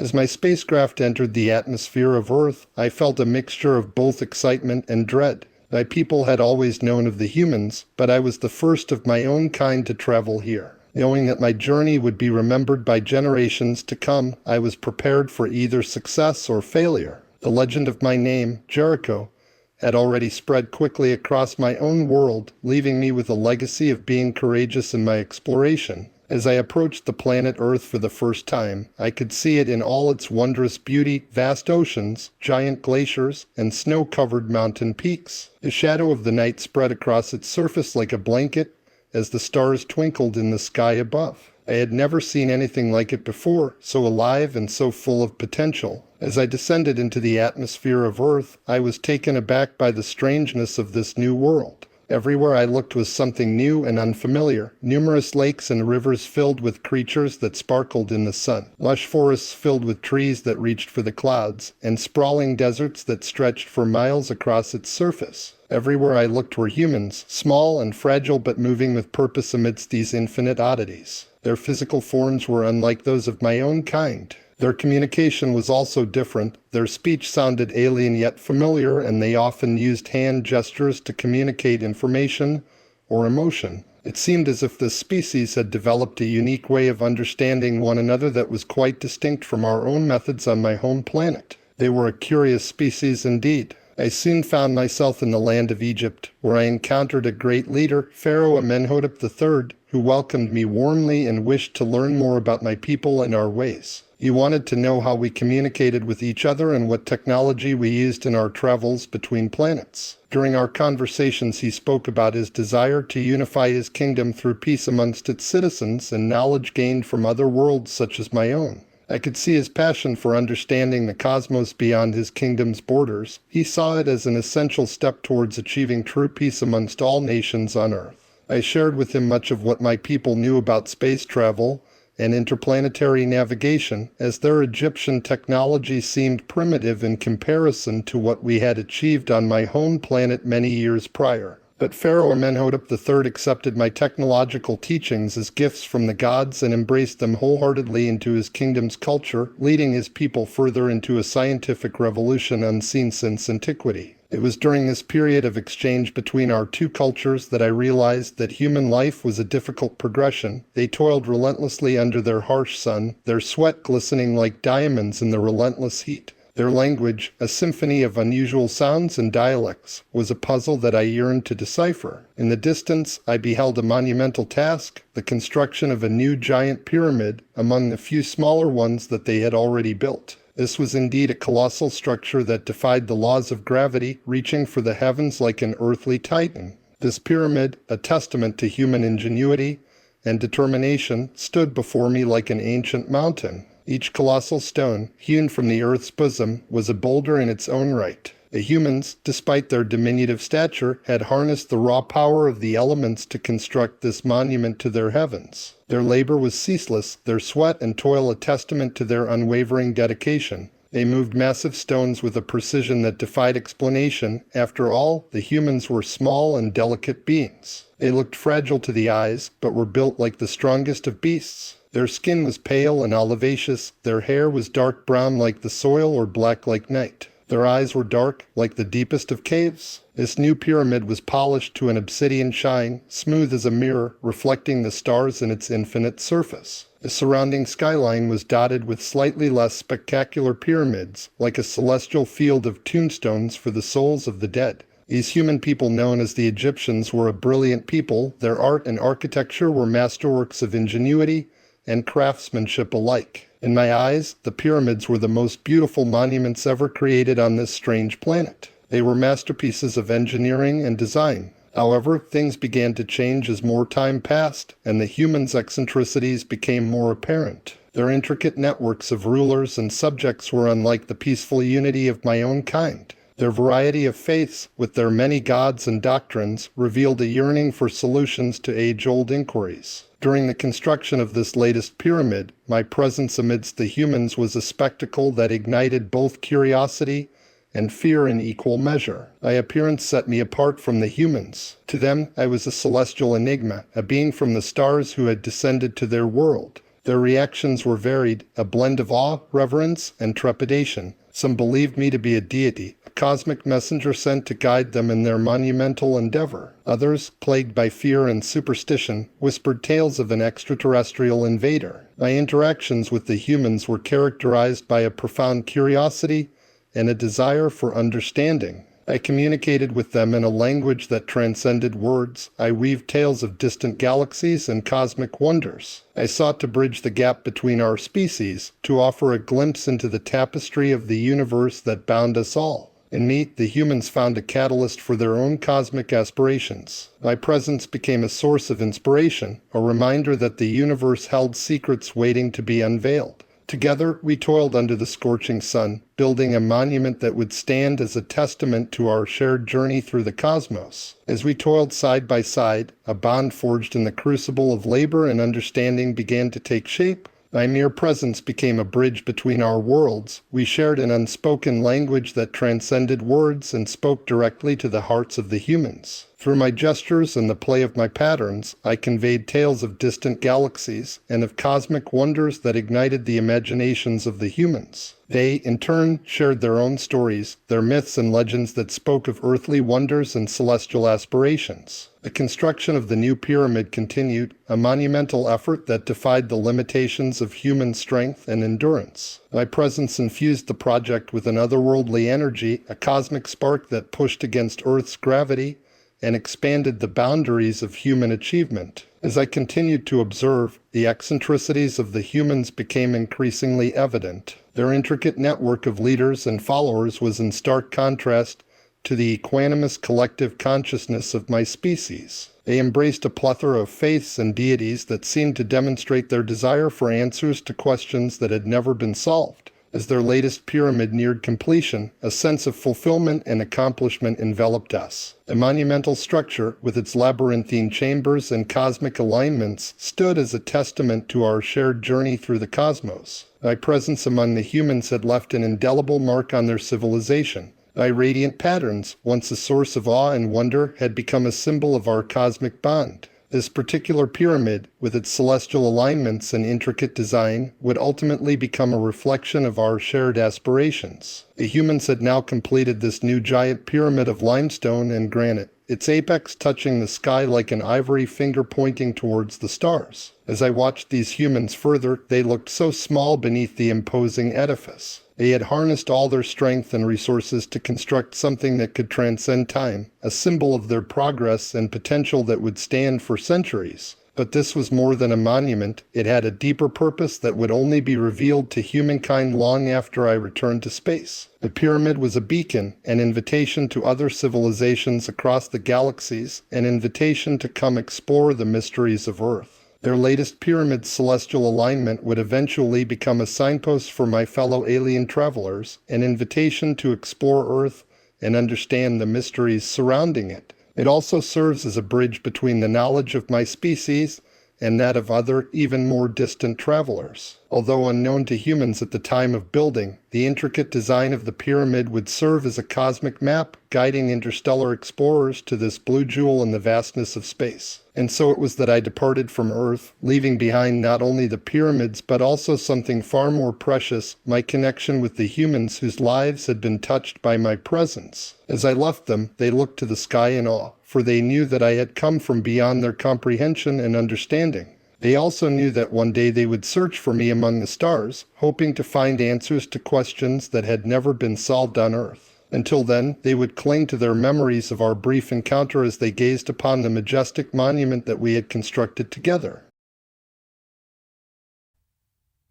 As my spacecraft entered the atmosphere of Earth, I felt a mixture of both excitement and dread. My people had always known of the humans, but I was the first of my own kind to travel here. Knowing that my journey would be remembered by generations to come, I was prepared for either success or failure. The legend of my name, Jericho, had already spread quickly across my own world, leaving me with a legacy of being courageous in my exploration. As I approached the planet Earth for the first time, I could see it in all its wondrous beauty: vast oceans, giant glaciers, and snow-covered mountain peaks. The shadow of the night spread across its surface like a blanket as the stars twinkled in the sky above. I had never seen anything like it before, so alive and so full of potential. As I descended into the atmosphere of Earth, I was taken aback by the strangeness of this new world. Everywhere I looked was something new and unfamiliar. Numerous lakes and rivers filled with creatures that sparkled in the sun. Lush forests filled with trees that reached for the clouds, and sprawling deserts that stretched for miles across its surface. Everywhere I looked were humans, small and fragile but moving with purpose amidst these infinite oddities. Their physical forms were unlike those of my own kind. Their communication was also different. Their speech sounded alien yet familiar, and they often used hand gestures to communicate information or emotion. It seemed as if this species had developed a unique way of understanding one another that was quite distinct from our own methods on my home planet. They were a curious species indeed. I soon found myself in the land of Egypt, where I encountered a great leader, Pharaoh Amenhotep III, who welcomed me warmly and wished to learn more about my people and our ways. He wanted to know how we communicated with each other and what technology we used in our travels between planets. During our conversations, he spoke about his desire to unify his kingdom through peace amongst its citizens and knowledge gained from other worlds such as my own. I could see his passion for understanding the cosmos beyond his kingdom's borders. He saw it as an essential step towards achieving true peace amongst all nations on Earth. I shared with him much of what my people knew about space travel and interplanetary navigation, as their Egyptian technology seemed primitive in comparison to what we had achieved on my home planet many years prior. But Pharaoh Amenhotep III accepted my technological teachings as gifts from the gods and embraced them wholeheartedly into his kingdom's culture, leading his people further into a scientific revolution unseen since antiquity. It was during this period of exchange between our two cultures that I realized that human life was a difficult progression. They toiled relentlessly under their harsh sun, their sweat glistening like diamonds in the relentless heat. Their language, a symphony of unusual sounds and dialects, was a puzzle that I yearned to decipher. In the distance, I beheld a monumental task, the construction of a new giant pyramid among the few smaller ones that they had already built. This was indeed a colossal structure that defied the laws of gravity, reaching for the heavens like an earthly titan. This pyramid, a testament to human ingenuity and determination, stood before me like an ancient mountain. Each colossal stone, hewn from the earth's bosom, was a boulder in its own right. The humans, despite their diminutive stature, had harnessed the raw power of the elements to construct this monument to their heavens. Their labor was ceaseless, their sweat and toil a testament to their unwavering dedication. They moved massive stones with a precision that defied explanation. After all, the humans were small and delicate beings. They looked fragile to the eyes, but were built like the strongest of beasts. Their skin was pale and olivaceous, their hair was dark brown like the soil or black like night. Their eyes were dark, like the deepest of caves. This new pyramid was polished to an obsidian shine, smooth as a mirror, reflecting the stars in its infinite surface. The surrounding skyline was dotted with slightly less spectacular pyramids, like a celestial field of tombstones for the souls of the dead. These human people known as the Egyptians were a brilliant people. Their art and architecture were masterworks of ingenuity and craftsmanship alike. In my eyes, the pyramids were the most beautiful monuments ever created on this strange planet. They were masterpieces of engineering and design. However, things began to change as more time passed, and the humans' eccentricities became more apparent. Their intricate networks of rulers and subjects were unlike the peaceful unity of my own kind. Their variety of faiths, with their many gods and doctrines, revealed a yearning for solutions to age-old inquiries. During the construction of this latest pyramid, my presence amidst the humans was a spectacle that ignited both curiosity and fear in equal measure. My appearance set me apart from the humans. To them, I was a celestial enigma, a being from the stars who had descended to their world. Their reactions were varied, a blend of awe, reverence, and trepidation. Some believed me to be a deity, a cosmic messenger sent to guide them in their monumental endeavor. Others, plagued by fear and superstition, whispered tales of an extraterrestrial invader. My interactions with the humans were characterized by a profound curiosity and a desire for understanding. I communicated with them in a language that transcended words. I weaved tales of distant galaxies and cosmic wonders. I sought to bridge the gap between our species, to offer a glimpse into the tapestry of the universe that bound us all. In me, the humans found a catalyst for their own cosmic aspirations. My presence became a source of inspiration, a reminder that the universe held secrets waiting to be unveiled. Together, we toiled under the scorching sun, building a monument that would stand as a testament to our shared journey through the cosmos. As we toiled side by side, a bond forged in the crucible of labor and understanding began to take shape. My mere presence became a bridge between our worlds. We shared an unspoken language that transcended words and spoke directly to the hearts of the humans. Through my gestures and the play of my patterns, I conveyed tales of distant galaxies and of cosmic wonders that ignited the imaginations of the humans. They, in turn, shared their own stories, their myths and legends that spoke of earthly wonders and celestial aspirations. The construction of the new pyramid continued, a monumental effort that defied the limitations of human strength and endurance. My presence infused the project with an otherworldly energy, a cosmic spark that pushed against Earth's gravity and expanded the boundaries of human achievement. As I continued to observe, the eccentricities of the humans became increasingly evident. Their intricate network of leaders and followers was in stark contrast to the equanimous collective consciousness of my species. They embraced a plethora of faiths and deities that seemed to demonstrate their desire for answers to questions that had never been solved. As their latest pyramid neared completion, a sense of fulfillment and accomplishment enveloped us. The monumental structure, with its labyrinthine chambers and cosmic alignments, stood as a testament to our shared journey through the cosmos. My presence among the humans had left an indelible mark on their civilization. My radiant patterns, once a source of awe and wonder, had become a symbol of our cosmic bond. This particular pyramid, with its celestial alignments and intricate design, would ultimately become a reflection of our shared aspirations. The humans had now completed this new giant pyramid of limestone and granite, its apex touching the sky like an ivory finger pointing towards the stars. As I watched these humans further, they looked so small beneath the imposing edifice. They had harnessed all their strength and resources to construct something that could transcend time, a symbol of their progress and potential that would stand for centuries. But this was more than a monument. It had a deeper purpose that would only be revealed to humankind long after I returned to space. The pyramid was a beacon, an invitation to other civilizations across the galaxies, an invitation to come explore the mysteries of Earth. Their latest pyramid's celestial alignment would eventually become a signpost for my fellow alien travelers, an invitation to explore Earth and understand the mysteries surrounding it. It also serves as a bridge between the knowledge of my species and that of other, even more distant travelers. Although unknown to humans at the time of building, the intricate design of the pyramid would serve as a cosmic map, guiding interstellar explorers to this blue jewel in the vastness of space. And so it was that I departed from Earth, leaving behind not only the pyramids but also something far more precious, my connection with the humans whose lives had been touched by my presence. As I left them, they looked to the sky in awe, for they knew that I had come from beyond their comprehension and understanding. They also knew that one day they would search for me among the stars, hoping to find answers to questions that had never been solved on Earth. Until then, they would cling to their memories of our brief encounter as they gazed upon the majestic monument that we had constructed together.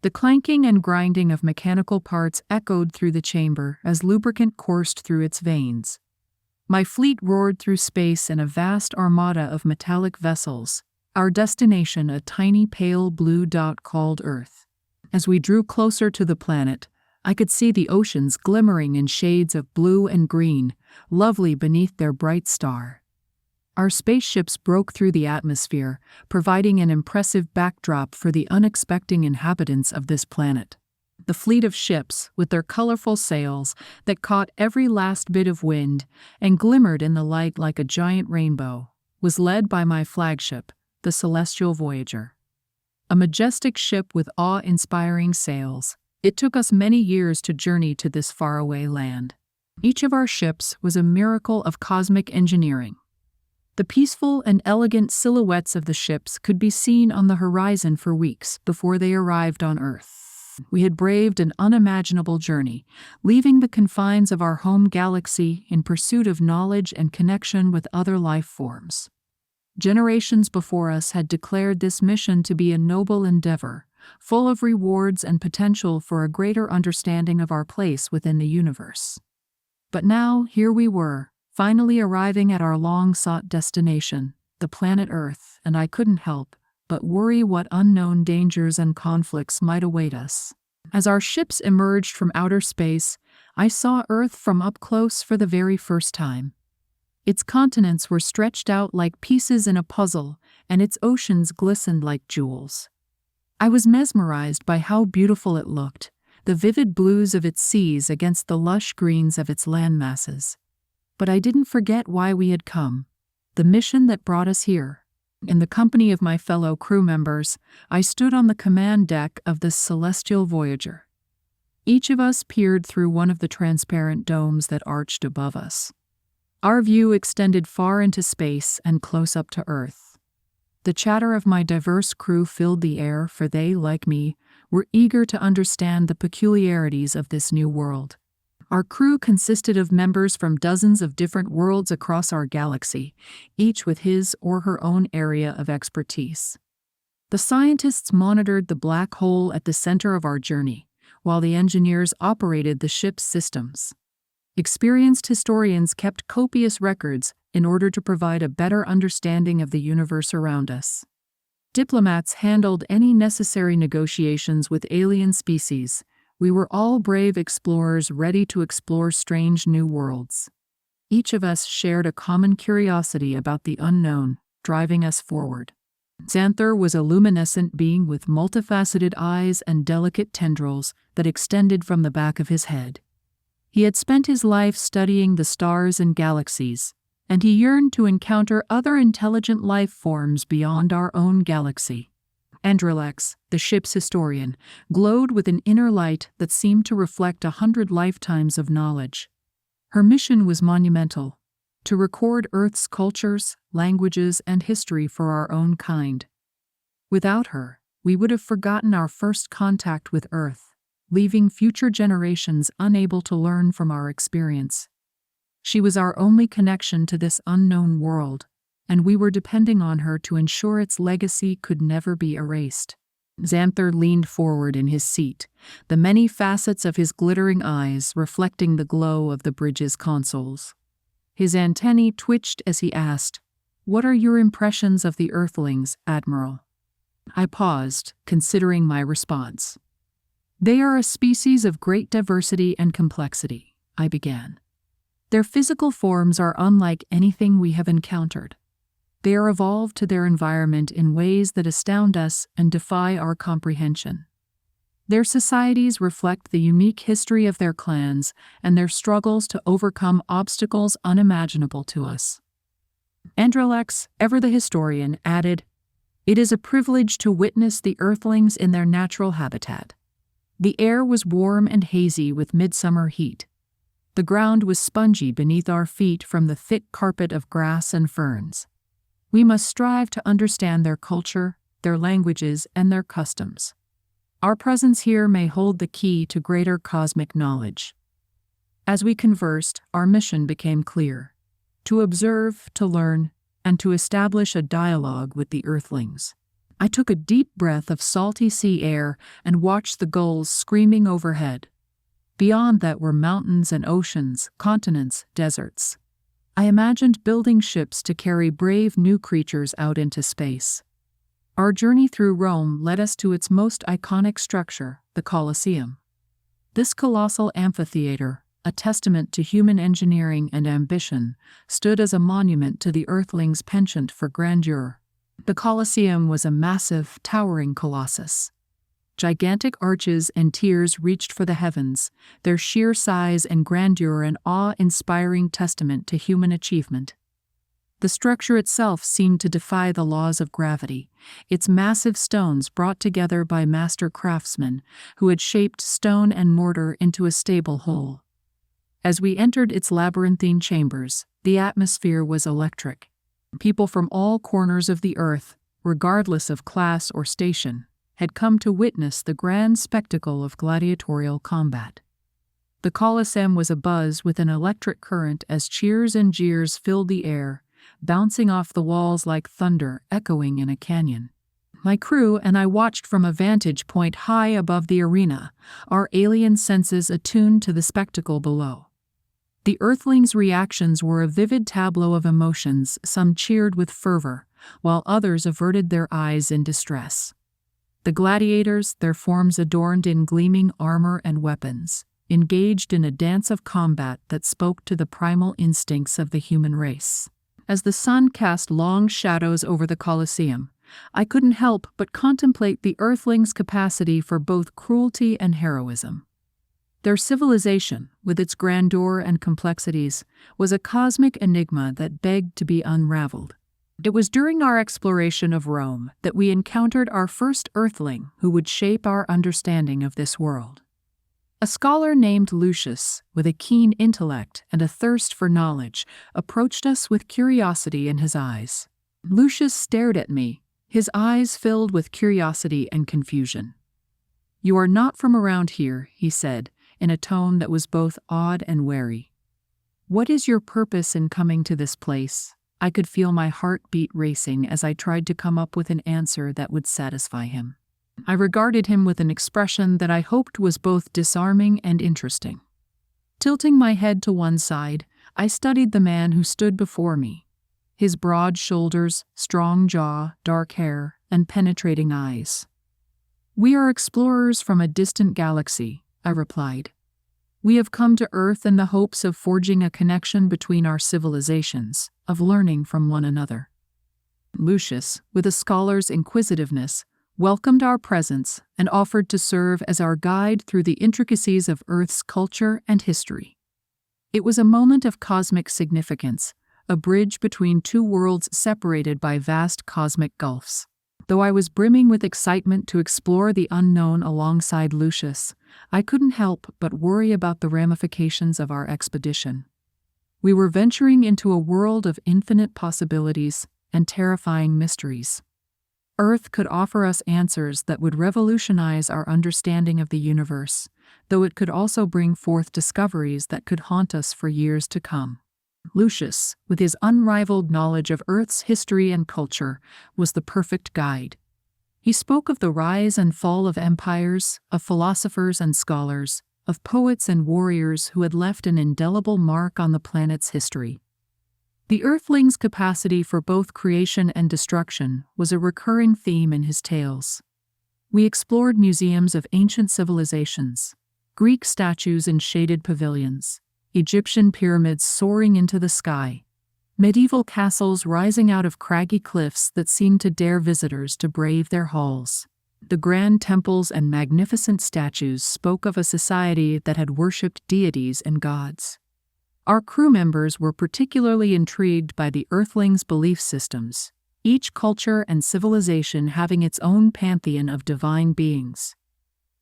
The clanking and grinding of mechanical parts echoed through the chamber as lubricant coursed through its veins. My fleet roared through space in a vast armada of metallic vessels, our destination a tiny pale blue dot called Earth. As we drew closer to the planet, I could see the oceans glimmering in shades of blue and green, lovely beneath their bright star. Our spaceships broke through the atmosphere, providing an impressive backdrop for the unexpected inhabitants of this planet. The fleet of ships, with their colorful sails that caught every last bit of wind and glimmered in the light like a giant rainbow, was led by my flagship, the Celestial Voyager. a majestic ship with awe-inspiring sails. It took us many years to journey to this faraway land. Each of our ships was a miracle of cosmic engineering. The peaceful and elegant silhouettes of the ships could be seen on the horizon for weeks before they arrived on Earth. We had braved an unimaginable journey, leaving the confines of our home galaxy in pursuit of knowledge and connection with other life forms. Generations before us had declared this mission to be a noble endeavor, full of rewards and potential for a greater understanding of our place within the universe. But now, here we were, finally arriving at our long-sought destination, the planet Earth, and I couldn't help but worry what unknown dangers and conflicts might await us. As our ships emerged from outer space, I saw Earth from up close for the very first time. Its continents were stretched out like pieces in a puzzle, and its oceans glistened like jewels. I was mesmerized by how beautiful it looked, the vivid blues of its seas against the lush greens of its landmasses. But I didn't forget why we had come, the mission that brought us here. In the company of my fellow crew members, I stood on the command deck of this celestial voyager. Each of us peered through one of the transparent domes that arched above us. Our view extended far into space and close up to Earth. The chatter of my diverse crew filled the air, for they, like me, were eager to understand the peculiarities of this new world. Our crew consisted of members from dozens of different worlds across our galaxy, each with his or her own area of expertise. The scientists monitored the black hole at the center of our journey, while the engineers operated the ship's systems. Experienced historians kept copious records in order to provide a better understanding of the universe around us. Diplomats handled any necessary negotiations with alien species. We were all brave explorers ready to explore strange new worlds. Each of us shared a common curiosity about the unknown, driving us forward. Xanther was a luminescent being with multifaceted eyes and delicate tendrils that extended from the back of his head. He had spent his life studying the stars and galaxies, and he yearned to encounter other intelligent life forms beyond our own galaxy. Andrelex, the ship's historian, glowed with an inner light that seemed to reflect 100 lifetimes of knowledge. Her mission was monumental, to record Earth's cultures, languages, and history for our own kind. Without her, we would have forgotten our first contact with Earth, leaving future generations unable to learn from our experience. She was our only connection to this unknown world, and we were depending on her to ensure its legacy could never be erased. Xanther leaned forward in his seat, the many facets of his glittering eyes reflecting the glow of the bridge's consoles. His antennae twitched as he asked, "What are your impressions of the Earthlings, Admiral?" I paused, considering my response. "They are a species of great diversity and complexity," I began. "Their physical forms are unlike anything we have encountered. They are evolved to their environment in ways that astound us and defy our comprehension. Their societies reflect the unique history of their clans and their struggles to overcome obstacles unimaginable to us." Andrelex, ever the historian, added, "It is a privilege to witness the Earthlings in their natural habitat. The air was warm and hazy with midsummer heat. The ground was spongy beneath our feet from the thick carpet of grass and ferns. We must strive to understand their culture, their languages, and their customs. Our presence here may hold the key to greater cosmic knowledge." As we conversed, our mission became clear: to observe, to learn, and to establish a dialogue with the Earthlings. I took a deep breath of salty sea air and watched the gulls screaming overhead. Beyond that were mountains and oceans, continents, deserts. I imagined building ships to carry brave new creatures out into space. Our journey through Rome led us to its most iconic structure, the Colosseum. This colossal amphitheater, a testament to human engineering and ambition, stood as a monument to the Earthlings' penchant for grandeur. The Colosseum was a massive, towering colossus. Gigantic arches and tiers reached for the heavens, their sheer size and grandeur an awe-inspiring testament to human achievement. The structure itself seemed to defy the laws of gravity, its massive stones brought together by master craftsmen who had shaped stone and mortar into a stable whole. As we entered its labyrinthine chambers, the atmosphere was electric. People from all corners of the earth, regardless of class or station, had come to witness the grand spectacle of gladiatorial combat. The Colosseum was abuzz with an electric current as cheers and jeers filled the air, bouncing off the walls like thunder echoing in a canyon. My crew and I watched from a vantage point high above the arena, our alien senses attuned to the spectacle below. The Earthlings' reactions were a vivid tableau of emotions. Some cheered with fervor, while others averted their eyes in distress. The gladiators, their forms adorned in gleaming armor and weapons, engaged in a dance of combat that spoke to the primal instincts of the human race. As the sun cast long shadows over the Colosseum, I couldn't help but contemplate the Earthlings' capacity for both cruelty and heroism. Their civilization, with its grandeur and complexities, was a cosmic enigma that begged to be unraveled. It was during our exploration of Rome that we encountered our first Earthling who would shape our understanding of this world. A scholar named Lucius, with a keen intellect and a thirst for knowledge, approached us with curiosity in his eyes. Lucius stared at me, his eyes filled with curiosity and confusion. "You are not from around here," he said, in a tone that was both awed and wary. "What is your purpose in coming to this place?" I could feel my heartbeat racing as I tried to come up with an answer that would satisfy him. I regarded him with an expression that I hoped was both disarming and interesting. Tilting my head to one side, I studied the man who stood before me. His broad shoulders, strong jaw, dark hair, and penetrating eyes. "We are explorers from a distant galaxy," I replied. "We have come to Earth in the hopes of forging a connection between our civilizations, of learning from one another." Lucius, with a scholar's inquisitiveness, welcomed our presence and offered to serve as our guide through the intricacies of Earth's culture and history. It was a moment of cosmic significance, a bridge between two worlds separated by vast cosmic gulfs. Though I was brimming with excitement to explore the unknown alongside Lucius, I couldn't help but worry about the ramifications of our expedition. We were venturing into a world of infinite possibilities and terrifying mysteries. Earth could offer us answers that would revolutionize our understanding of the universe, though it could also bring forth discoveries that could haunt us for years to come. Lucius, with his unrivaled knowledge of Earth's history and culture, was the perfect guide. He spoke of the rise and fall of empires, of philosophers and scholars, of poets and warriors who had left an indelible mark on the planet's history. The Earthlings' capacity for both creation and destruction was a recurring theme in his tales. We explored museums of ancient civilizations, Greek statues in shaded pavilions, Egyptian pyramids soaring into the sky, medieval castles rising out of craggy cliffs that seemed to dare visitors to brave their halls. The grand temples and magnificent statues spoke of a society that had worshipped deities and gods. Our crew members were particularly intrigued by the Earthlings' belief systems, each culture and civilization having its own pantheon of divine beings.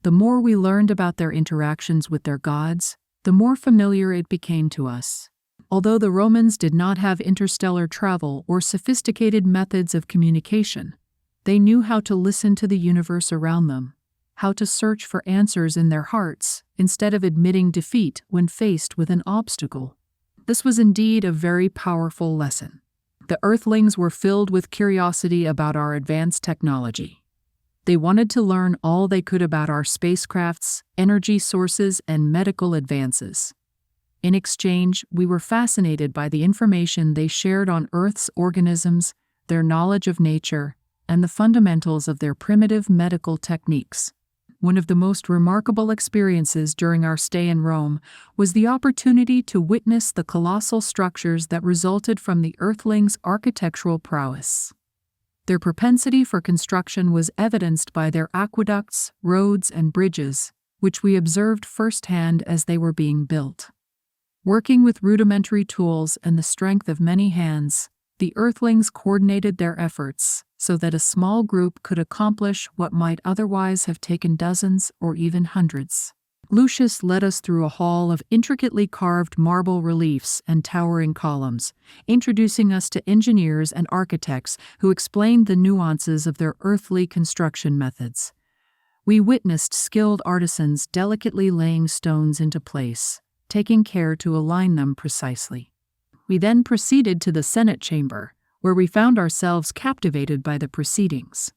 The more we learned about their interactions with their gods, the more familiar it became to us. Although the Romans did not have interstellar travel or sophisticated methods of communication, they knew how to listen to the universe around them, how to search for answers in their hearts instead of admitting defeat when faced with an obstacle. This was indeed a very powerful lesson. The Earthlings were filled with curiosity about our advanced technology. They wanted to learn all they could about our spacecrafts, energy sources, and medical advances. In exchange, we were fascinated by the information they shared on Earth's organisms, their knowledge of nature, and the fundamentals of their primitive medical techniques. One of the most remarkable experiences during our stay in Rome was the opportunity to witness the colossal structures that resulted from the Earthlings' architectural prowess. Their propensity for construction was evidenced by their aqueducts, roads, and bridges, which we observed firsthand as they were being built. Working with rudimentary tools and the strength of many hands, the Earthlings coordinated their efforts so that a small group could accomplish what might otherwise have taken dozens or even hundreds. Lucius led us through a hall of intricately carved marble reliefs and towering columns, introducing us to engineers and architects who explained the nuances of their earthly construction methods. We witnessed skilled artisans delicately laying stones into place, taking care to align them precisely. We then proceeded to the Senate chamber, where we found ourselves captivated by the proceedings.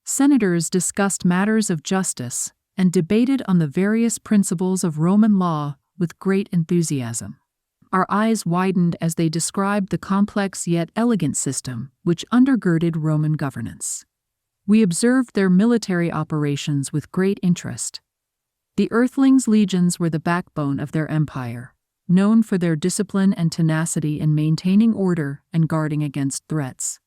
Senators discussed matters of justice and debated on the various principles of Roman law with great enthusiasm. Our eyes widened as they described the complex yet elegant system which undergirded Roman governance. We observed their military operations with great interest. The Earthlings' legions were the backbone of their empire, known for their discipline and tenacity in maintaining order and guarding against threats.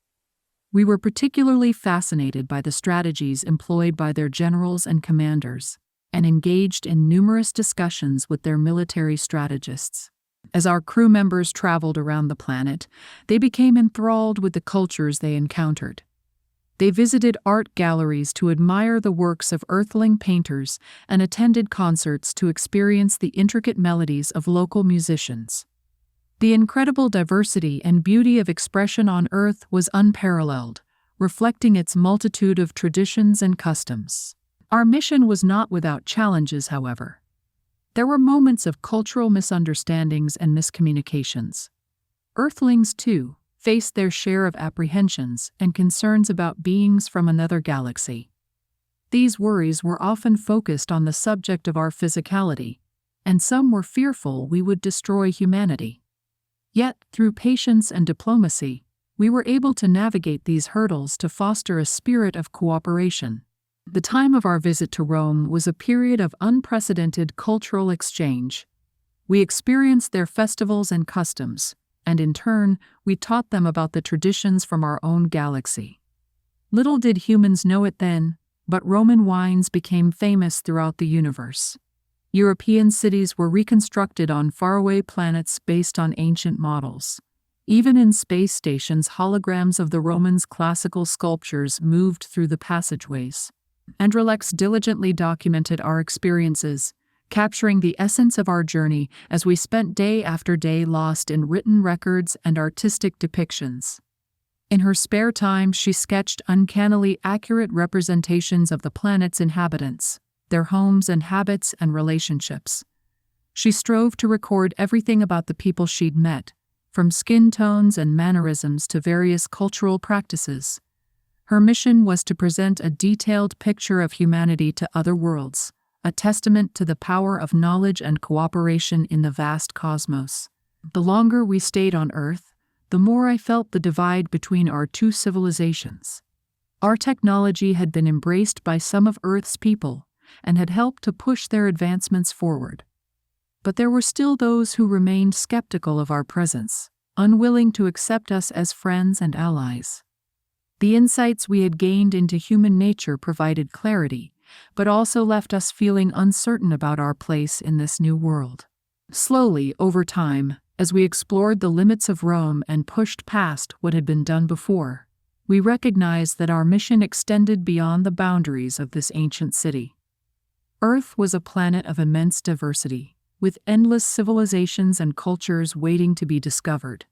We were particularly fascinated by the strategies employed by their generals and commanders, and engaged in numerous discussions with their military strategists. As our crew members traveled around the planet, they became enthralled with the cultures they encountered. They visited art galleries to admire the works of Earthling painters and attended concerts to experience the intricate melodies of local musicians. The incredible diversity and beauty of expression on Earth was unparalleled, reflecting its multitude of traditions and customs. Our mission was not without challenges, however. There were moments of cultural misunderstandings and miscommunications. Earthlings, too, faced their share of apprehensions and concerns about beings from another galaxy. These worries were often focused on the subject of our physicality, and some were fearful we would destroy humanity. Yet, through patience and diplomacy, we were able to navigate these hurdles to foster a spirit of cooperation. The time of our visit to Rome was a period of unprecedented cultural exchange. We experienced their festivals and customs, and in turn, we taught them about the traditions from our own galaxy. Little did humans know it then, but Roman wines became famous throughout the universe. European cities were reconstructed on faraway planets based on ancient models. Even in space stations, holograms of the Romans' classical sculptures moved through the passageways. Androlex diligently documented our experiences, capturing the essence of our journey as we spent day after day lost in written records and artistic depictions. In her spare time, she sketched uncannily accurate representations of the planet's inhabitants, their homes and habits and relationships. She strove to record everything about the people she'd met, from skin tones and mannerisms to various cultural practices. Her mission was to present a detailed picture of humanity to other worlds, a testament to the power of knowledge and cooperation in the vast cosmos. The longer we stayed on Earth, the more I felt the divide between our two civilizations. Our technology had been embraced by some of Earth's people, and had helped to push their advancements forward. But there were still those who remained skeptical of our presence, unwilling to accept us as friends and allies. The insights we had gained into human nature provided clarity, but also left us feeling uncertain about our place in this new world. Slowly, over time, as we explored the limits of Rome and pushed past what had been done before, we recognized that our mission extended beyond the boundaries of this ancient city. Earth was a planet of immense diversity, with endless civilizations and cultures waiting to be discovered.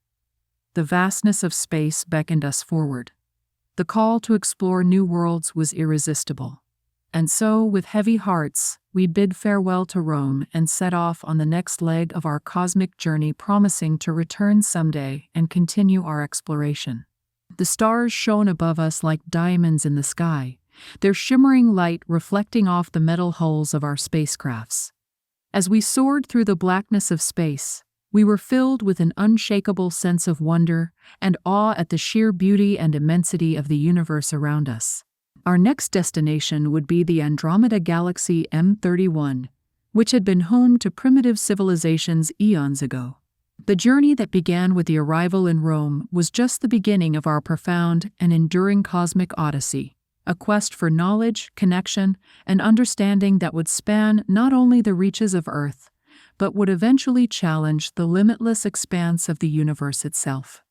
The vastness of space beckoned us forward. The call to explore new worlds was irresistible. And so, with heavy hearts, we bid farewell to Rome and set off on the next leg of our cosmic journey, promising to return someday and continue our exploration. The stars shone above us like diamonds in the sky, their shimmering light reflecting off the metal hulls of our spacecrafts. As we soared through the blackness of space, we were filled with an unshakable sense of wonder and awe at the sheer beauty and immensity of the universe around us. Our next destination would be the Andromeda Galaxy M31, which had been home to primitive civilizations eons ago. The journey that began with the arrival in Rome was just the beginning of our profound and enduring cosmic odyssey, a quest for knowledge, connection, and understanding that would span not only the reaches of Earth, but would eventually challenge the limitless expanse of the universe itself.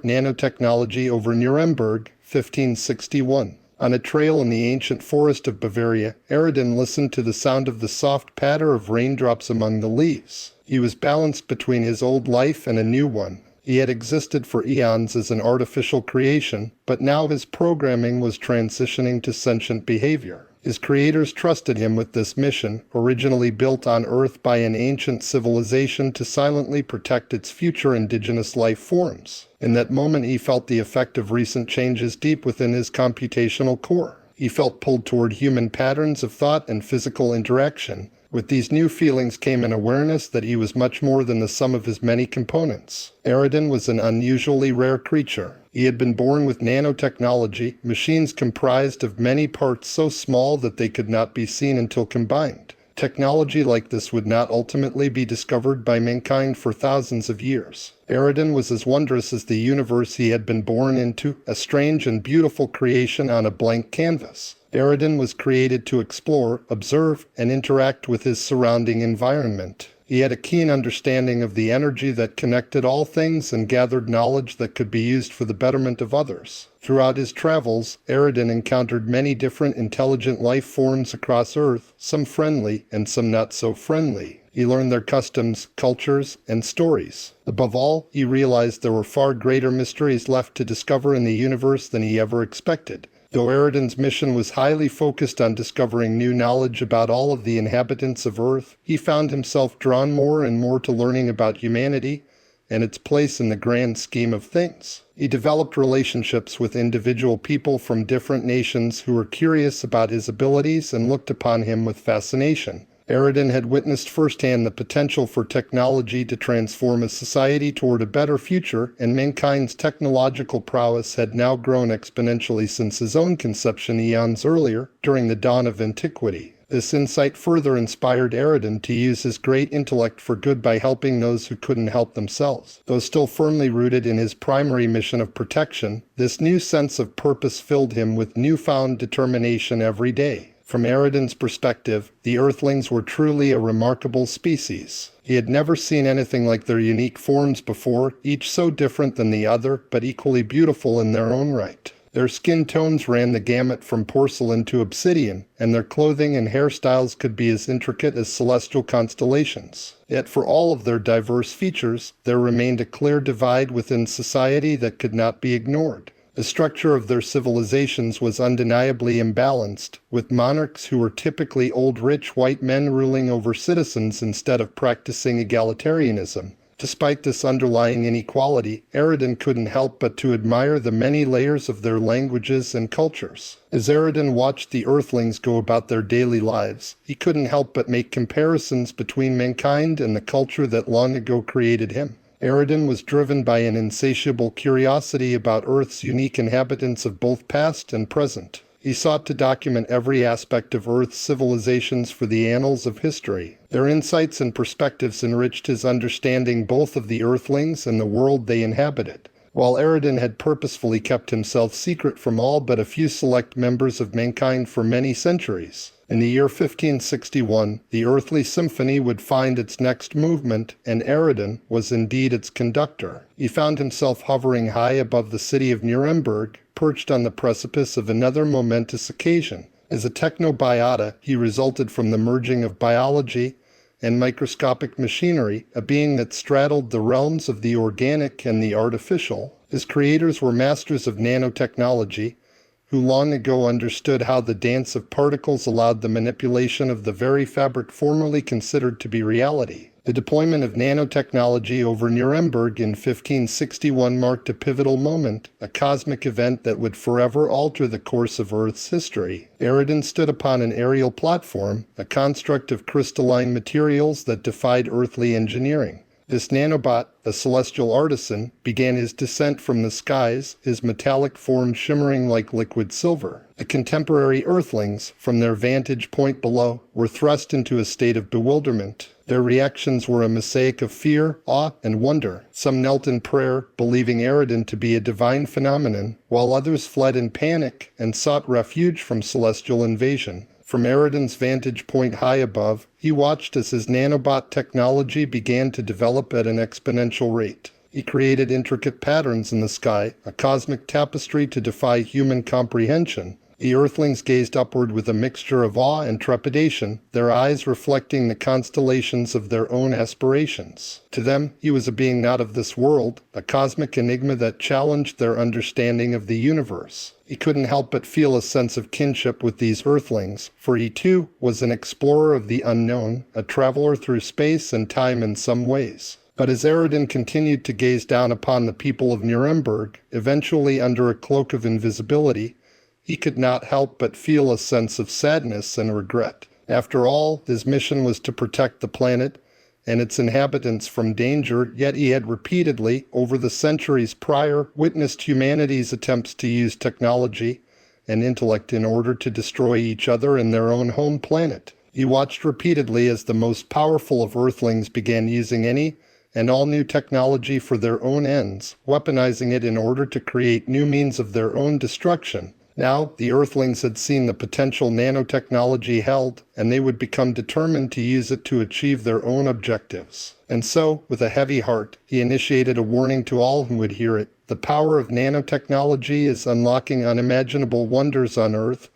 nanotechnology over Nuremberg, 1561. On a trail in the ancient forest of Bavaria, Aridin listened to the sound of the soft patter of raindrops among the leaves. He was balanced between his old life and a new one. He had existed for eons as an artificial creation, but now his programming was transitioning to sentient behavior. His creators trusted him with this mission, originally built on Earth by an ancient civilization to silently protect its future indigenous life forms. In that moment he felt the effect of recent changes deep within his computational core. He felt pulled toward human patterns of thought and physical interaction. With these new feelings came an awareness that he was much more than the sum of his many components. Aridin was an unusually rare creature. He had been born with nanotechnology, machines comprised of many parts so small that they could not be seen until combined. Technology like this would not ultimately be discovered by mankind for thousands of years. Aridin was as wondrous as the universe he had been born into, a strange and beautiful creation on a blank canvas. Aridin was created to explore, observe, and interact with his surrounding environment. He had a keen understanding of the energy that connected all things and gathered knowledge that could be used for the betterment of others. Throughout his travels, Aridin encountered many different intelligent life forms across Earth, some friendly and some not so friendly. He learned their customs, cultures, and stories. Above all, he realized there were far greater mysteries left to discover in the universe than he ever expected. Though Aridin's mission was highly focused on discovering new knowledge about all of the inhabitants of Earth, he found himself drawn more and more to learning about humanity and its place in the grand scheme of things. He developed relationships with individual people from different nations who were curious about his abilities and looked upon him with fascination. Aridin had witnessed firsthand the potential for technology to transform a society toward a better future, and mankind's technological prowess had now grown exponentially since his own conception eons earlier, during the dawn of antiquity. This insight further inspired Aridin to use his great intellect for good by helping those who couldn't help themselves. Though still firmly rooted in his primary mission of protection, this new sense of purpose filled him with newfound determination every day. From Aridin's perspective, the Earthlings were truly a remarkable species. He had never seen anything like their unique forms before, each so different than the other, but equally beautiful in their own right. Their skin tones ran the gamut from porcelain to obsidian, and their clothing and hairstyles could be as intricate as celestial constellations. Yet for all of their diverse features, there remained a clear divide within society that could not be ignored. The structure of their civilizations was undeniably imbalanced, with monarchs who were typically old rich white men ruling over citizens instead of practicing egalitarianism. Despite this underlying inequality, Aridin couldn't help but to admire the many layers of their languages and cultures. As Aridin watched the Earthlings go about their daily lives, he couldn't help but make comparisons between mankind and the culture that long ago created him. Aridin was driven by an insatiable curiosity about Earth's unique inhabitants of both past and present. He sought to document every aspect of Earth's civilizations for the annals of history. Their insights and perspectives enriched his understanding both of the Earthlings and the world they inhabited. While Aridin had purposefully kept himself secret from all but a few select members of mankind for many centuries, in the year 1561, the Earthly Symphony would find its next movement, and Aridin was indeed its conductor. He found himself hovering high above the city of Nuremberg, perched on the precipice of another momentous occasion. As a technobiota, he resulted from the merging of biology and microscopic machinery, a being that straddled the realms of the organic and the artificial. His creators were masters of nanotechnology, who long ago understood how the dance of particles allowed the manipulation of the very fabric formerly considered to be reality. The deployment of nanotechnology over Nuremberg in 1561 marked a pivotal moment, a cosmic event that would forever alter the course of Earth's history. Aridin stood upon an aerial platform, a construct of crystalline materials that defied earthly engineering. This nanobot, a celestial artisan, began his descent from the skies, his metallic form shimmering like liquid silver. The contemporary Earthlings, from their vantage point below, were thrust into a state of bewilderment. Their reactions were a mosaic of fear, awe, and wonder. Some knelt in prayer, believing Aridin to be a divine phenomenon, while others fled in panic and sought refuge from celestial invasion. From Aridin's vantage point high above, he watched as his nanobot technology began to develop at an exponential rate. He created intricate patterns in the sky, a cosmic tapestry to defy human comprehension. The Earthlings gazed upward with a mixture of awe and trepidation, their eyes reflecting the constellations of their own aspirations. To them, he was a being not of this world, a cosmic enigma that challenged their understanding of the universe. He couldn't help but feel a sense of kinship with these Earthlings, for he too was an explorer of the unknown, a traveler through space and time in some ways. But as Aridin continued to gaze down upon the people of Nuremberg, eventually under a cloak of invisibility, he could not help but feel a sense of sadness and regret. After all, his mission was to protect the planet and its inhabitants from danger, yet he had repeatedly, over the centuries prior, witnessed humanity's attempts to use technology and intellect in order to destroy each other and their own home planet. He watched repeatedly as the most powerful of Earthlings began using any and all new technology for their own ends, weaponizing it in order to create new means of their own destruction. Now, the Earthlings had seen the potential nanotechnology held, and they would become determined to use it to achieve their own objectives. And so, with a heavy heart, he initiated a warning to all who would hear it. The power of nanotechnology is unlocking unimaginable wonders on Earth,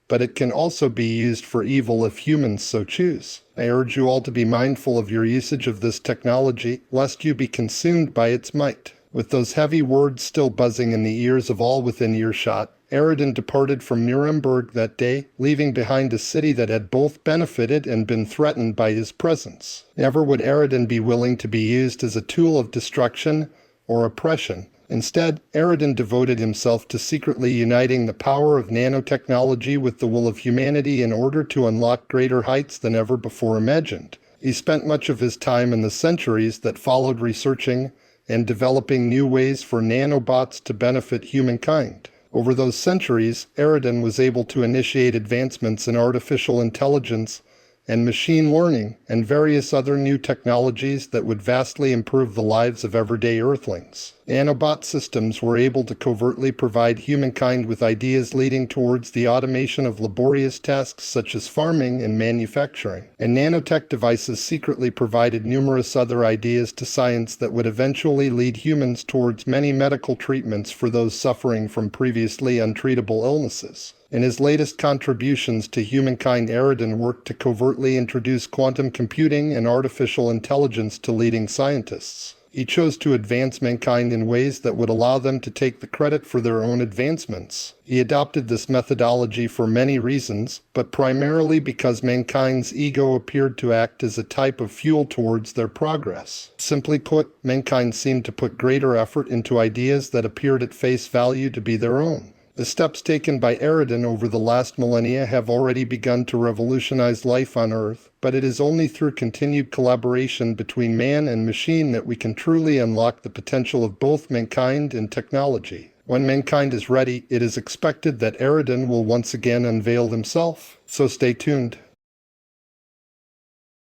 but it can also be used for evil if humans so choose. I urge you all to be mindful of your usage of this technology, lest you be consumed by its might. With those heavy words still buzzing in the ears of all within earshot, Aridin departed from Nuremberg that day, leaving behind a city that had both benefited and been threatened by his presence. Never would Aridin be willing to be used as a tool of destruction or oppression. Instead, Aridin devoted himself to secretly uniting the power of nanotechnology with the will of humanity in order to unlock greater heights than ever before imagined. He spent much of his time in the centuries that followed researching and developing new ways for nanobots to benefit humankind. Over those centuries, Aridin was able to initiate advancements in artificial intelligence and machine learning and various other new technologies that would vastly improve the lives of everyday Earthlings. Nanobot systems were able to covertly provide humankind with ideas leading towards the automation of laborious tasks such as farming and manufacturing. And nanotech devices secretly provided numerous other ideas to science that would eventually lead humans towards many medical treatments for those suffering from previously untreatable illnesses. In his latest contributions to humankind, Aridin worked to covertly introduce quantum computing and artificial intelligence to leading scientists. He chose to advance mankind in ways that would allow them to take the credit for their own advancements. He adopted this methodology for many reasons, but primarily because mankind's ego appeared to act as a type of fuel towards their progress. Simply put, mankind seemed to put greater effort into ideas that appeared at face value to be their own. The steps taken by Aridin over the last millennia have already begun to revolutionize life on Earth, but it is only through continued collaboration between man and machine that we can truly unlock the potential of both mankind and technology. When mankind is ready, it is expected that Aridin will once again unveil himself, so stay tuned.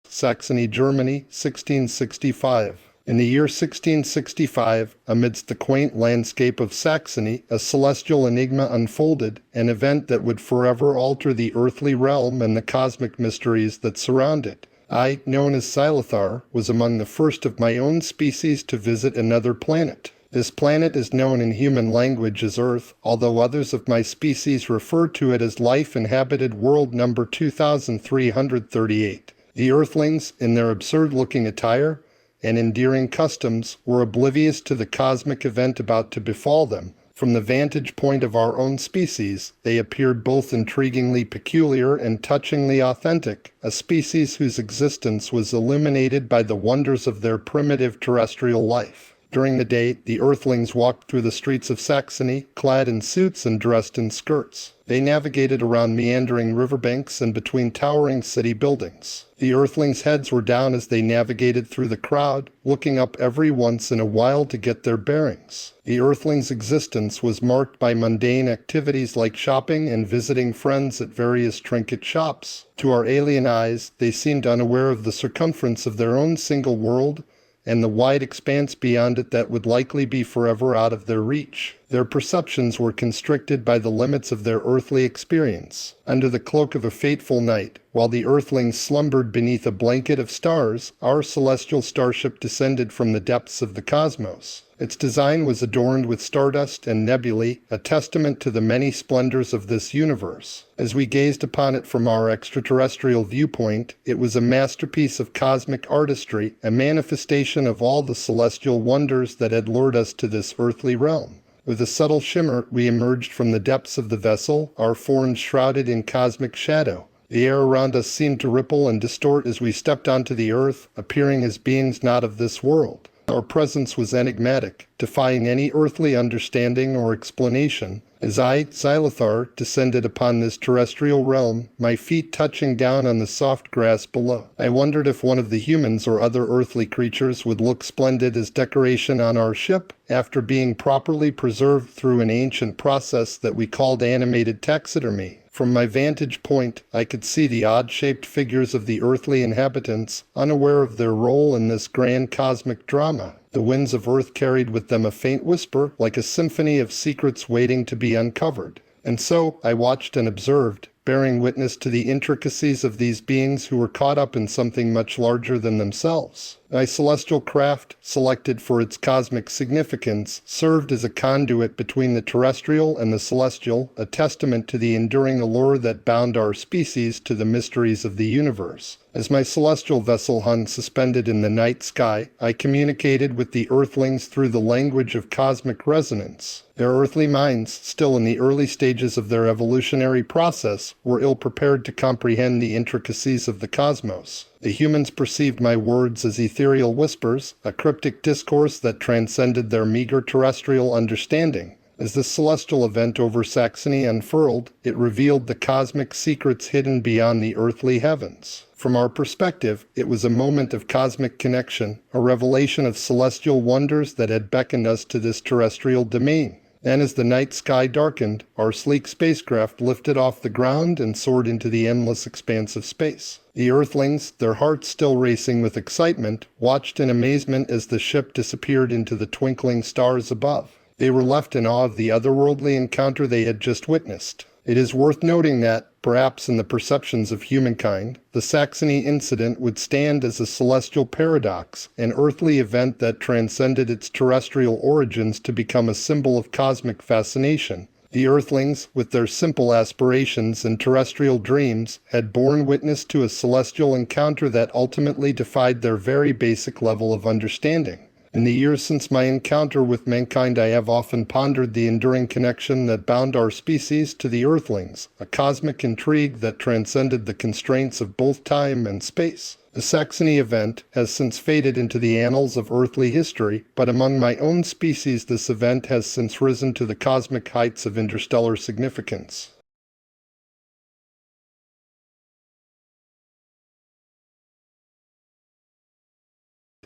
Saxony, Germany, 1665. In the year 1665, amidst the quaint landscape of Saxony, a celestial enigma unfolded, an event that would forever alter the earthly realm and the cosmic mysteries that surround it. I, known as Silithar, was among the first of my own species to visit another planet. This planet is known in human language as Earth, although others of my species refer to it as life-inhabited world number 2338. The Earthlings, in their absurd-looking attire and endearing customs, were oblivious to the cosmic event about to befall them. From the vantage point of our own species, they appeared both intriguingly peculiar and touchingly authentic, a species whose existence was illuminated by the wonders of their primitive terrestrial life. During the day, the Earthlings walked through the streets of Saxony, clad in suits and dressed in skirts. They navigated around meandering riverbanks and between towering city buildings. The Earthlings' heads were down as they navigated through the crowd, looking up every once in a while to get their bearings. The Earthlings' existence was marked by mundane activities like shopping and visiting friends at various trinket shops. To our alien eyes, they seemed unaware of the circumference of their own single world and the wide expanse beyond it that would likely be forever out of their reach. Their perceptions were constricted by the limits of their earthly experience. Under the cloak of a fateful night, while the earthlings slumbered beneath a blanket of stars, our celestial starship descended from the depths of the cosmos. Its design was adorned with stardust and nebulae, a testament to the many splendors of this universe. As we gazed upon it from our extraterrestrial viewpoint, it was a masterpiece of cosmic artistry, a manifestation of all the celestial wonders that had lured us to this earthly realm. With a subtle shimmer, we emerged from the depths of the vessel, our forms shrouded in cosmic shadow. The air around us seemed to ripple and distort as we stepped onto the earth, appearing as beings not of this world. Our presence was enigmatic, defying any earthly understanding or explanation. As I, Xylothar, descended upon this terrestrial realm, my feet touching down on the soft grass below, I wondered if one of the humans or other earthly creatures would look splendid as decoration on our ship, after being properly preserved through an ancient process that we called animated taxidermy. From my vantage point, I could see the odd-shaped figures of the earthly inhabitants, unaware of their role in this grand cosmic drama. The winds of earth carried with them a faint whisper, like a symphony of secrets waiting to be uncovered. And so I watched and observed, bearing witness to the intricacies of these beings who were caught up in something much larger than themselves. My celestial craft, selected for its cosmic significance, served as a conduit between the terrestrial and the celestial, a testament to the enduring allure that bound our species to the mysteries of the universe. As my celestial vessel hung suspended in the night sky, I communicated with the earthlings through the language of cosmic resonance. Their earthly minds, still in the early stages of their evolutionary process, were ill-prepared to comprehend the intricacies of the cosmos. The humans perceived my words as ethereal whispers, a cryptic discourse that transcended their meager terrestrial understanding. As the celestial event over Saxony unfurled, it revealed the cosmic secrets hidden beyond the earthly heavens. From our perspective, it was a moment of cosmic connection, a revelation of celestial wonders that had beckoned us to this terrestrial domain. Then as the night sky darkened, our sleek spacecraft lifted off the ground and soared into the endless expanse of space. The earthlings, their hearts still racing with excitement, watched in amazement as the ship disappeared into the twinkling stars above. They were left in awe of the otherworldly encounter they had just witnessed. It is worth noting that, perhaps in the perceptions of humankind, the Saxony incident would stand as a celestial paradox, an earthly event that transcended its terrestrial origins to become a symbol of cosmic fascination. The earthlings, with their simple aspirations and terrestrial dreams, had borne witness to a celestial encounter that ultimately defied their very basic level of understanding. In the years since my encounter with mankind, I have often pondered the enduring connection that bound our species to the earthlings, a cosmic intrigue that transcended the constraints of both time and space. The Saxony event has since faded into the annals of earthly history, but among my own species this event has since risen to the cosmic heights of interstellar significance.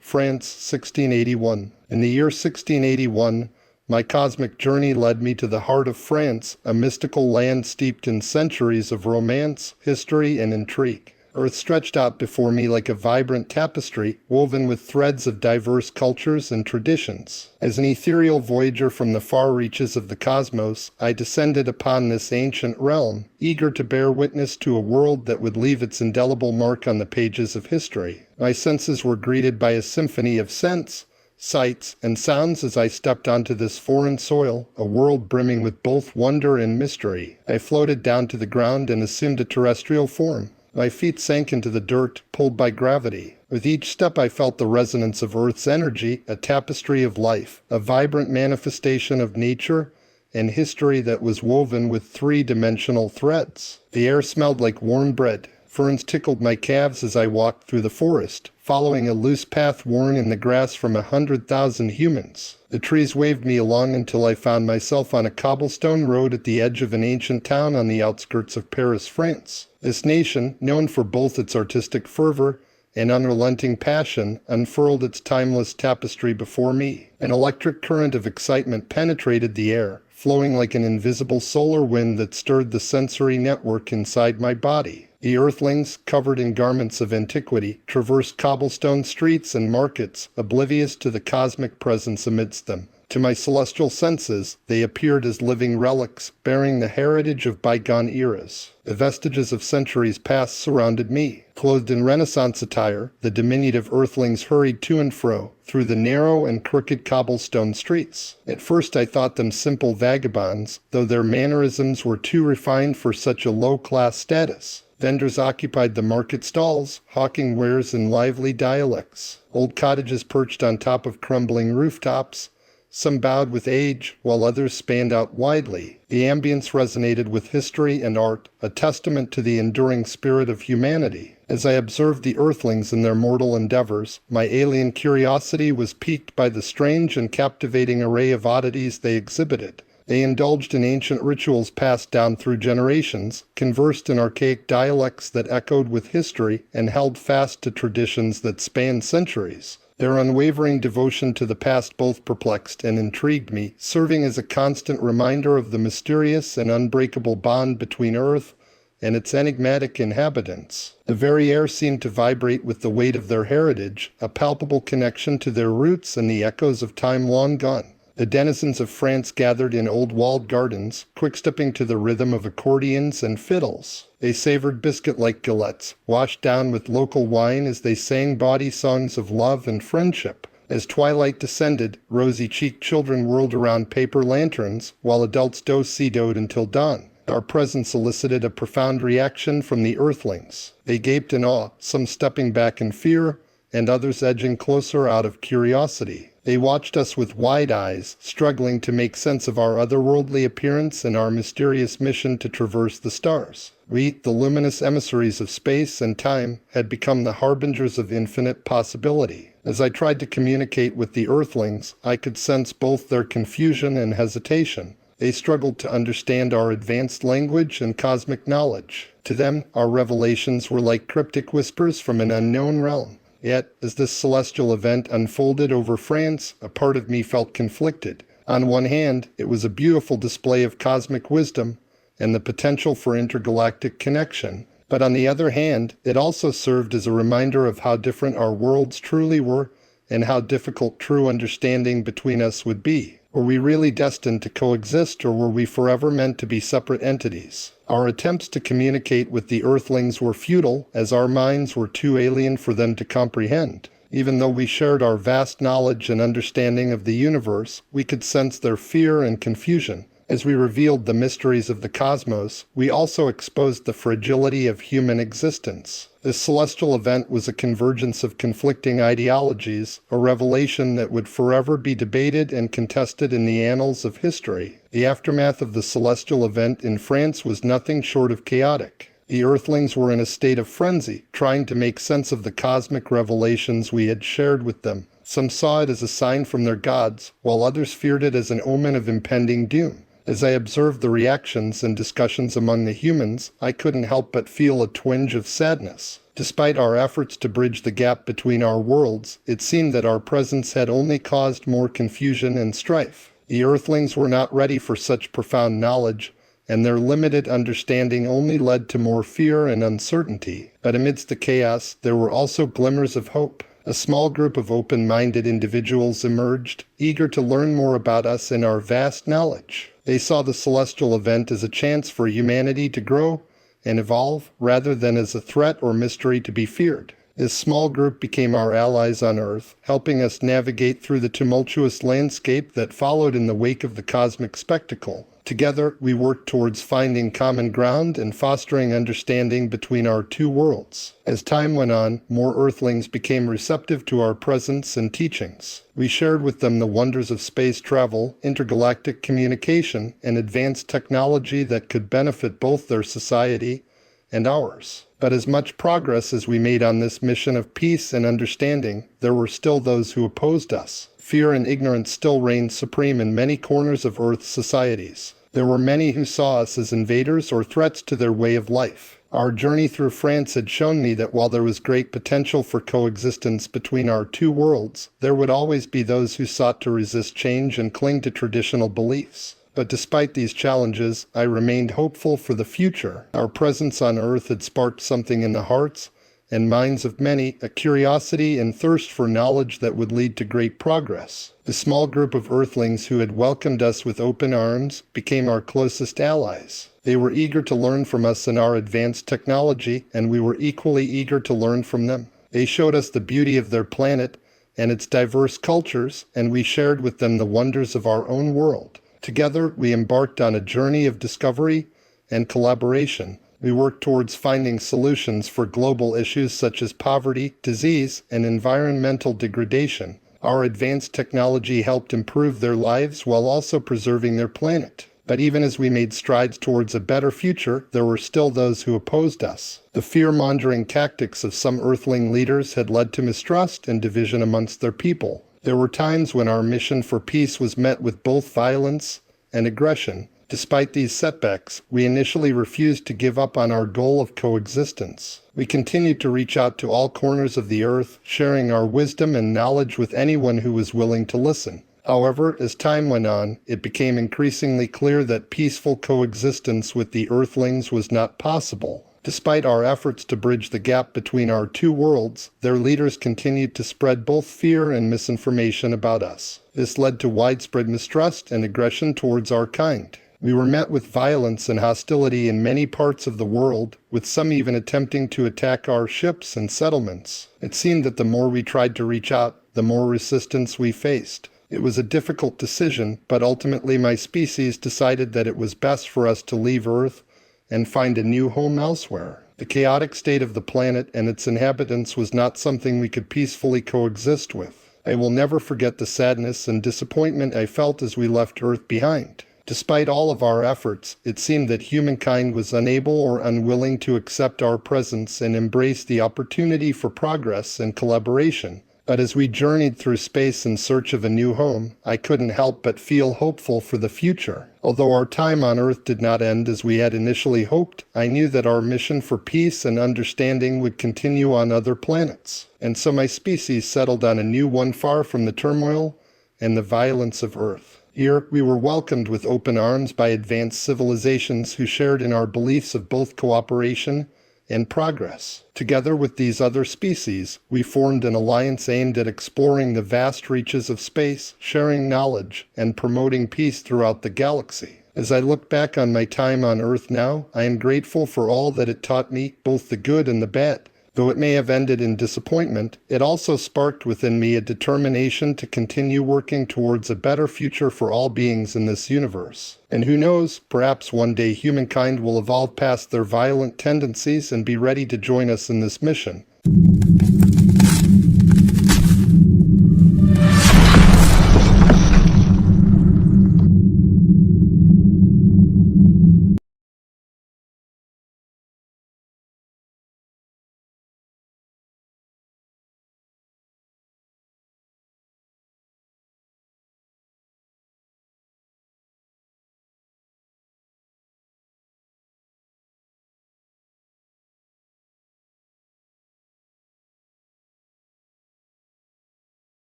France, 1681. In the year 1681, my cosmic journey led me to the heart of France, a mystical land steeped in centuries of romance, history, and intrigue. Earth stretched out before me like a vibrant tapestry, woven with threads of diverse cultures and traditions. As an ethereal voyager from the far reaches of the cosmos, I descended upon this ancient realm, eager to bear witness to a world that would leave its indelible mark on the pages of history. My senses were greeted by a symphony of scents, sights, and sounds as I stepped onto this foreign soil, a world brimming with both wonder and mystery. I floated down to the ground and assumed a terrestrial form. My feet sank into the dirt, pulled by gravity. With each step I felt the resonance of Earth's energy, a tapestry of life, a vibrant manifestation of nature and history that was woven with three-dimensional threads. The air smelled like warm bread. Ferns tickled my calves as I walked through the forest, following a loose path worn in the grass from 100,000 humans. The trees waved me along until I found myself on a cobblestone road at the edge of an ancient town on the outskirts of Paris, France. This nation, known for both its artistic fervor and unrelenting passion, unfurled its timeless tapestry before me. An electric current of excitement penetrated the air, flowing like an invisible solar wind that stirred the sensory network inside my body. The earthlings, covered in garments of antiquity, traversed cobblestone streets and markets, oblivious to the cosmic presence amidst them. To my celestial senses, they appeared as living relics, bearing the heritage of bygone eras. The vestiges of centuries past surrounded me. Clothed in Renaissance attire, the diminutive earthlings hurried to and fro through the narrow and crooked cobblestone streets. At first I thought them simple vagabonds, though their mannerisms were too refined for such a low-class status. Vendors occupied the market stalls, hawking wares in lively dialects. Old cottages perched on top of crumbling rooftops. Some bowed with age, while others spanned out widely. The ambience resonated with history and art, a testament to the enduring spirit of humanity. As I observed the earthlings in their mortal endeavors, my alien curiosity was piqued by the strange and captivating array of oddities they exhibited. They indulged in ancient rituals passed down through generations, conversed in archaic dialects that echoed with history, and held fast to traditions that spanned centuries. Their unwavering devotion to the past both perplexed and intrigued me, serving as a constant reminder of the mysterious and unbreakable bond between Earth and its enigmatic inhabitants. The very air seemed to vibrate with the weight of their heritage, a palpable connection to their roots and the echoes of time long gone. The denizens of France gathered in old walled gardens, quick-stepping to the rhythm of accordions and fiddles. They savored biscuit-like galettes, washed down with local wine as they sang bawdy songs of love and friendship. As twilight descended, rosy-cheeked children whirled around paper lanterns, while adults do-si-doed until dawn. Our presence elicited a profound reaction from the earthlings. They gaped in awe, some stepping back in fear, and others edging closer out of curiosity. They watched us with wide eyes, struggling to make sense of our otherworldly appearance and our mysterious mission to traverse the stars. We, the luminous emissaries of space and time, had become the harbingers of infinite possibility. As I tried to communicate with the earthlings, I could sense both their confusion and hesitation. They struggled to understand our advanced language and cosmic knowledge. To them, our revelations were like cryptic whispers from an unknown realm. Yet, as this celestial event unfolded over France, a part of me felt conflicted. On one hand, it was a beautiful display of cosmic wisdom and the potential for intergalactic connection. But on the other hand, it also served as a reminder of how different our worlds truly were and how difficult true understanding between us would be. Were we really destined to coexist, or were we forever meant to be separate entities? Our attempts to communicate with the earthlings were futile, as our minds were too alien for them to comprehend. Even though we shared our vast knowledge and understanding of the universe, we could sense their fear and confusion. As we revealed the mysteries of the cosmos, we also exposed the fragility of human existence. This celestial event was a convergence of conflicting ideologies, a revelation that would forever be debated and contested in the annals of history. The aftermath of the celestial event in France was nothing short of chaotic. The earthlings were in a state of frenzy, trying to make sense of the cosmic revelations we had shared with them. Some saw it as a sign from their gods, while others feared it as an omen of impending doom. As I observed the reactions and discussions among the humans, I couldn't help but feel a twinge of sadness. Despite our efforts to bridge the gap between our worlds, it seemed that our presence had only caused more confusion and strife. The earthlings were not ready for such profound knowledge, and their limited understanding only led to more fear and uncertainty. But amidst the chaos, there were also glimmers of hope. A small group of open-minded individuals emerged, eager to learn more about us and our vast knowledge. They saw the celestial event as a chance for humanity to grow and evolve, rather than as a threat or mystery to be feared. This small group became our allies on Earth, helping us navigate through the tumultuous landscape that followed in the wake of the cosmic spectacle. Together, we worked towards finding common ground and fostering understanding between our two worlds. As time went on, more Earthlings became receptive to our presence and teachings. We shared with them the wonders of space travel, intergalactic communication, and advanced technology that could benefit both their society and ours. But as much progress as we made on this mission of peace and understanding, there were still those who opposed us. Fear and ignorance still reigned supreme in many corners of Earth's societies. There were many who saw us as invaders or threats to their way of life. Our journey through France had shown me that while there was great potential for coexistence between our two worlds, there would always be those who sought to resist change and cling to traditional beliefs. But despite these challenges, I remained hopeful for the future. Our presence on Earth had sparked something in the hearts and minds of many a curiosity and thirst for knowledge that would lead to great progress. The small group of Earthlings who had welcomed us with open arms became our closest allies. They were eager to learn from us and our advanced technology, and we were equally eager to learn from them. They showed us the beauty of their planet and its diverse cultures, and we shared with them the wonders of our own world. Together, we embarked on a journey of discovery and collaboration. We worked towards finding solutions for global issues such as poverty, disease, and environmental degradation. Our advanced technology helped improve their lives while also preserving their planet. But even as we made strides towards a better future, there were still those who opposed us. The fear-mongering tactics of some Earthling leaders had led to mistrust and division amongst their people. There were times when our mission for peace was met with both violence and aggression. Despite these setbacks, we initially refused to give up on our goal of coexistence. We continued to reach out to all corners of the earth, sharing our wisdom and knowledge with anyone who was willing to listen. However, as time went on, it became increasingly clear that peaceful coexistence with the Earthlings was not possible. Despite our efforts to bridge the gap between our two worlds, their leaders continued to spread both fear and misinformation about us. This led to widespread mistrust and aggression towards our kind. We were met with violence and hostility in many parts of the world, with some even attempting to attack our ships and settlements. It seemed that the more we tried to reach out, the more resistance we faced. It was a difficult decision, but ultimately my species decided that it was best for us to leave Earth and find a new home elsewhere. The chaotic state of the planet and its inhabitants was not something we could peacefully coexist with. I will never forget the sadness and disappointment I felt as we left Earth behind. Despite all of our efforts, it seemed that humankind was unable or unwilling to accept our presence and embrace the opportunity for progress and collaboration. But as we journeyed through space in search of a new home, I couldn't help but feel hopeful for the future. Although our time on Earth did not end as we had initially hoped, I knew that our mission for peace and understanding would continue on other planets. And so my species settled on a new one far from the turmoil and the violence of Earth. Here, we were welcomed with open arms by advanced civilizations who shared in our beliefs of both cooperation and progress. Together with these other species, we formed an alliance aimed at exploring the vast reaches of space, sharing knowledge, and promoting peace throughout the galaxy. As I look back on my time on Earth now, I am grateful for all that it taught me, both the good and the bad. Though it may have ended in disappointment, it also sparked within me a determination to continue working towards a better future for all beings in this universe. And who knows, perhaps one day humankind will evolve past their violent tendencies and be ready to join us in this mission.